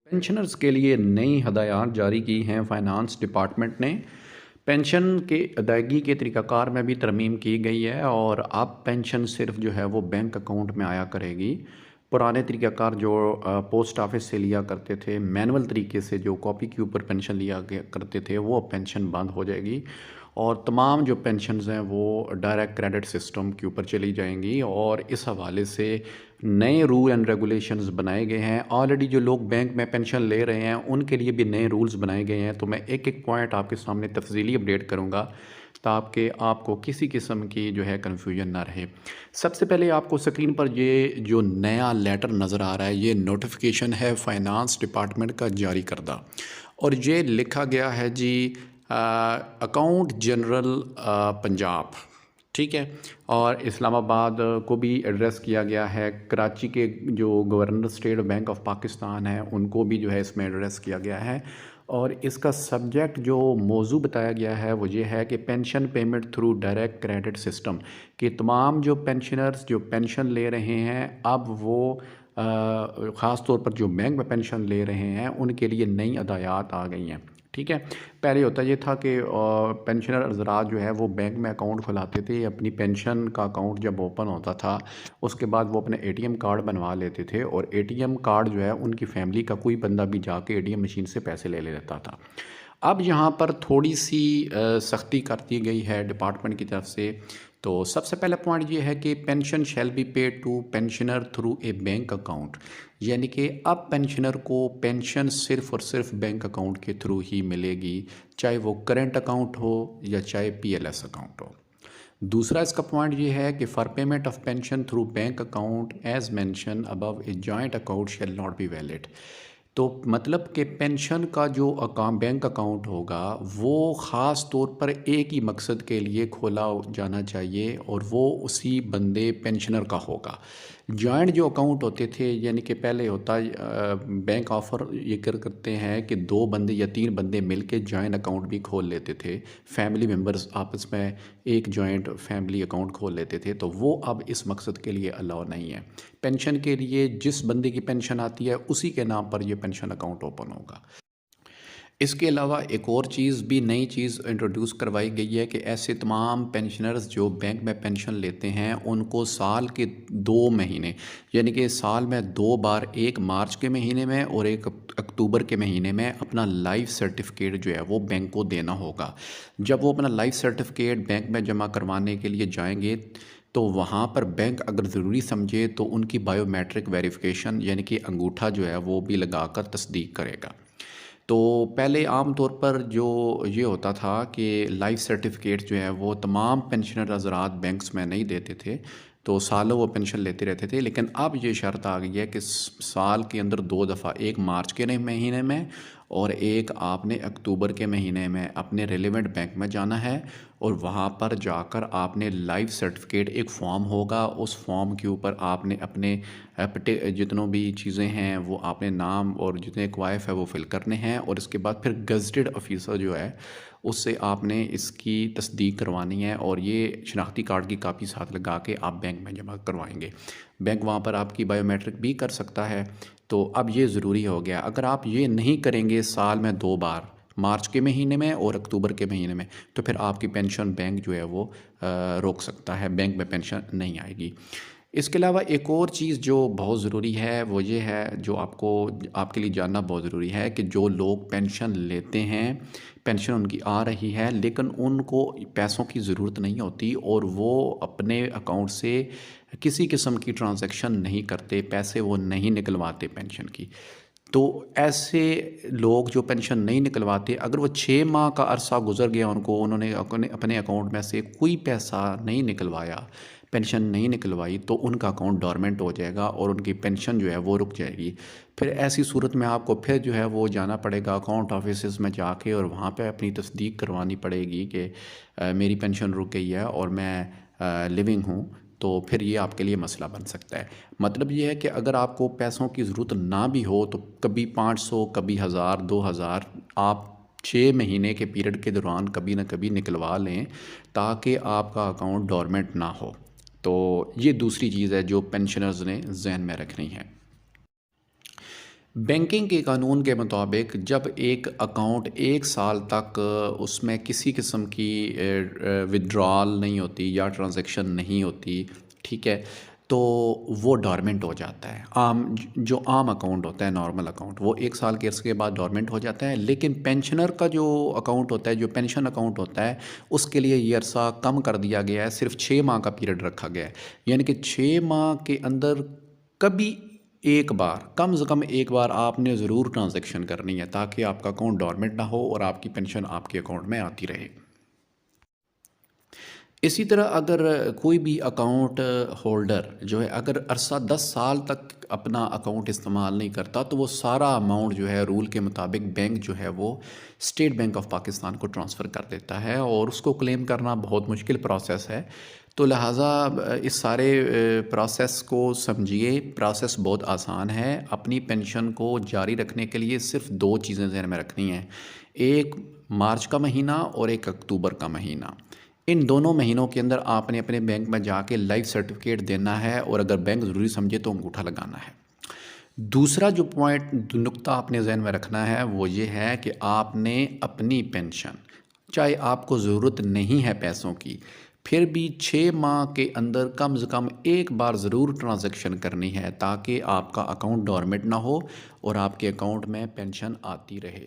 Pensioners के लिए नई हदायत जारी की हैं फाइनेंस डिपार्टमेंट ने। पेंशन के अदायगी के तरीक़ाकार में भी तरमीम की गई है और अब पेंशन सिर्फ जो है वो बैंक अकाउंट में आया करेगी। पुराने तरीक़ाकार जो पोस्ट ऑफिस से लिया करते थे, मैनुअल तरीके से जो कॉपी के ऊपर पेंशन लिया करते थे, वो पेंशन बंद हो जाएगी और तमाम जो पेंशन्स हैं वो डायरेक्ट क्रेडिट सिस्टम के ऊपर चली जाएंगी। और इस हवाले से नए रूल एंड रेगुलेशंस बनाए गए हैं। ऑलरेडी जो लोग बैंक में पेंशन ले रहे हैं उनके लिए भी नए रूल्स बनाए गए हैं। तो मैं एक एक पॉइंट आपके सामने तफसीली अपडेट करूंगा ताकि आपको किसी किस्म की जो है कन्फ्यूजन ना रहे। सबसे पहले आपको स्क्रीन पर ये जो नया लेटर नज़र आ रहा है, ये नोटिफिकेशन है फाइनेंस डिपार्टमेंट का जारी करदा और ये लिखा गया है जी अकाउंट जनरल पंजाब, ठीक है। और इस्लामाबाद को भी एड्रेस किया गया है। कराची के जो governor state bank of Pakistan है उनको भी जो है इसमें एड्रेस किया गया है। और इसका सब्जेक्ट जो मौजू बताया गया है वो ये है कि pension payment through direct credit system कि तमाम जो पेंशनर्स जो पेंशन ले रहे हैं अब वो ख़ास तौर पर जो बैंक में पेंशन ले रहे हैं उनके लिए नई हदायत आ गई हैं, ठीक है। पहले होता ये था कि पेंशनर हज़रात जो है वो बैंक में अकाउंट खुलाते थे। अपनी पेंशन का अकाउंट जब ओपन होता था उसके बाद वो अपने एटीएम कार्ड बनवा लेते थे और एटीएम कार्ड जो है उनकी फैमिली का कोई बंदा भी जाके एटीएम मशीन से पैसे ले लेता था। अब यहाँ पर थोड़ी सी सख्ती कर दी गई है डिपार्टमेंट की तरफ से। तो सबसे पहला पॉइंट ये है कि pension shall be paid to pensioner through a bank account, यानी कि अब पेंशनर को पेंशन सिर्फ़ और सिर्फ बैंक अकाउंट के थ्रू ही मिलेगी, चाहे वो करेंट अकाउंट हो या चाहे पीएलएस अकाउंट हो। दूसरा इसका पॉइंट ये है कि for payment of pension through bank account as mention above a joint account shall not be valid. तो मतलब कि पेंशन का जो अकाउंट बैंक अकाउंट होगा वो ख़ास तौर पर एक ही मकसद के लिए खोला जाना चाहिए और वो उसी बंदे पेंशनर का होगा। जॉइंट जो अकाउंट होते थे, यानी कि पहले होता बैंक ऑफ़र ये करते हैं कि दो बंदे या तीन बंदे मिलके जॉइंट अकाउंट भी खोल लेते थे। फैमिली मेम्बर्स आपस में एक जॉइंट फैमिली अकाउंट खोल लेते थे, तो वो अब इस मकसद के लिए अलाउ नहीं है। पेंशन के लिए जिस बंदे की पेंशन आती है उसी के नाम पर यह पेंशन अकाउंट ओपन होगा। इसके अलावा एक और चीज़ भी नई चीज़ इंट्रोड्यूस करवाई गई है कि ऐसे तमाम पेंशनर्स जो बैंक में पेंशन लेते हैं उनको साल के 2 महीने, यानी कि साल में 2 बार, एक मार्च के महीने में और एक अक्टूबर के महीने में अपना लाइफ सर्टिफिकेट जो है वो बैंक को देना होगा। जब वो अपना लाइफ सर्टिफिकेट बैंक में जमा करवाने के लिए जाएंगे तो वहाँ पर बैंक अगर ज़रूरी समझे तो उनकी बायोमेट्रिक वेरिफिकेशन यानी कि अंगूठा जो है वो भी लगाकर तस्दीक करेगा। तो पहले आम तौर पर जो ये होता था कि लाइफ सर्टिफिकेट जो है वो तमाम पेंशनर हज़रात बैंक्स में नहीं देते थे, तो सालों वो पेंशन लेते रहते थे। लेकिन अब ये शर्त आ गई है कि साल के अंदर 2 दफ़ा, एक मार्च के महीने में और एक आपने अक्टूबर के महीने में अपने रेलेवेंट बैंक में जाना है और वहाँ पर जाकर आपने लाइफ सर्टिफिकेट, एक फ़ॉर्म होगा, उस फॉर्म के ऊपर आपने अपने जितनों भी चीज़ें हैं वो आपने नाम और जितने क्वाइफ है वो फिल करने हैं और इसके बाद फिर गज़टेड ऑफिसर जो है उससे आपने इसकी तस्दीक करवानी है और ये शनाख्ती कार्ड की कापी साथ लगा के आप बैंक में जमा करवाएंगे। बैंक वहाँ पर आपकी बायोमेट्रिक भी कर सकता है। तो अब ये ज़रूरी हो गया। अगर आप ये नहीं करेंगे साल में 2 बार, मार्च के महीने में और अक्टूबर के महीने में, तो फिर आपकी पेंशन बैंक जो है वो रोक सकता है, बैंक में पेंशन नहीं आएगी। इसके अलावा एक और चीज़ जो बहुत ज़रूरी है वो ये है, जो आपके लिए जानना बहुत ज़रूरी है कि जो लोग पेंशन लेते हैं, पेंशन उनकी आ रही है लेकिन उनको पैसों की ज़रूरत नहीं होती और वो अपने अकाउंट से किसी किस्म की ट्रांजैक्शन नहीं करते, पैसे वो नहीं निकलवाते पेंशन की। तो ऐसे लोग जो पेंशन नहीं निकलवाते, अगर वो 6 माह का अरसा गुजर गया, उन्होंने अपने अकाउंट में से कोई पैसा नहीं निकलवाया, पेंशन नहीं निकलवाई, तो उनका अकाउंट डोरमेंट हो जाएगा और उनकी पेंशन जो है वो रुक जाएगी। फिर ऐसी सूरत में आपको फिर जो है वो जाना पड़ेगा अकाउंट ऑफिस में जाके और वहाँ पे अपनी तस्दीक करवानी पड़ेगी कि मेरी पेंशन रुक गई है और मैं लिविंग हूँ। तो फिर ये आपके लिए मसला बन सकता है। मतलब ये है कि अगर आपको पैसों की ज़रूरत ना भी हो तो कभी 500, कभी 1000, 2000 आप 6 महीने के पीरियड के दौरान कभी ना कभी निकलवा लें ताकि आपका अकाउंट डोरमेंट ना हो। तो ये दूसरी चीज़ है जो पेंशनर्स ने जहन में रखनी है। बैंकिंग के कानून के मुताबिक जब एक अकाउंट 1 साल तक उसमें किसी किस्म की विथड्रॉल नहीं होती या ट्रांजैक्शन नहीं होती, ठीक है, तो वो डोरमेंट हो जाता है। जो आम अकाउंट होता है, नॉर्मल अकाउंट, वो 1 साल के अर्से के बाद डोरमेंट हो जाता है। लेकिन पेंशनर का जो अकाउंट होता है, जो पेंशन अकाउंट होता है, उसके लिए ये अरसा कम कर दिया गया है, सिर्फ 6 माह का पीरियड रखा गया है। यानी कि 6 माह के अंदर कभी एक बार, कम से कम एक बार आपने ज़रूर ट्रांजैक्शन करनी है, ताकि आपका अकाउंट डोरमेंट ना हो और आपकी पेंशन आपके अकाउंट में आती रहे। इसी तरह अगर कोई भी अकाउंट होल्डर जो है, अगर अरसा 10 साल तक अपना अकाउंट इस्तेमाल नहीं करता, तो वो सारा अमाउंट जो है रूल के मुताबिक बैंक जो है वो स्टेट बैंक ऑफ पाकिस्तान को ट्रांसफ़र कर देता है, और उसको क्लेम करना बहुत मुश्किल प्रोसेस है। तो लिहाजा इस सारे प्रोसेस को समझिए, प्रोसेस बहुत आसान है। अपनी पेंशन को जारी रखने के लिए सिर्फ 2 चीज़ें ज़हन में रखनी हैं, एक मार्च का महीना और एक अक्टूबर का महीना। इन दोनों महीनों के अंदर आपने अपने बैंक में जाके लाइफ सर्टिफिकेट देना है, और अगर बैंक ज़रूरी समझे तो अंगूठा लगाना है। दूसरा जो पॉइंट, नुक्ता आपने जहन में रखना है, वो ये है कि आपने अपनी पेंशन, चाहे आपको ज़रूरत नहीं है पैसों की, फिर भी 6 माह के अंदर कम से कम एक बार ज़रूर ट्रांजैक्शन करनी है, ताकि आपका अकाउंट डोरमेंट ना हो और आपके अकाउंट में पेंशन आती रहे।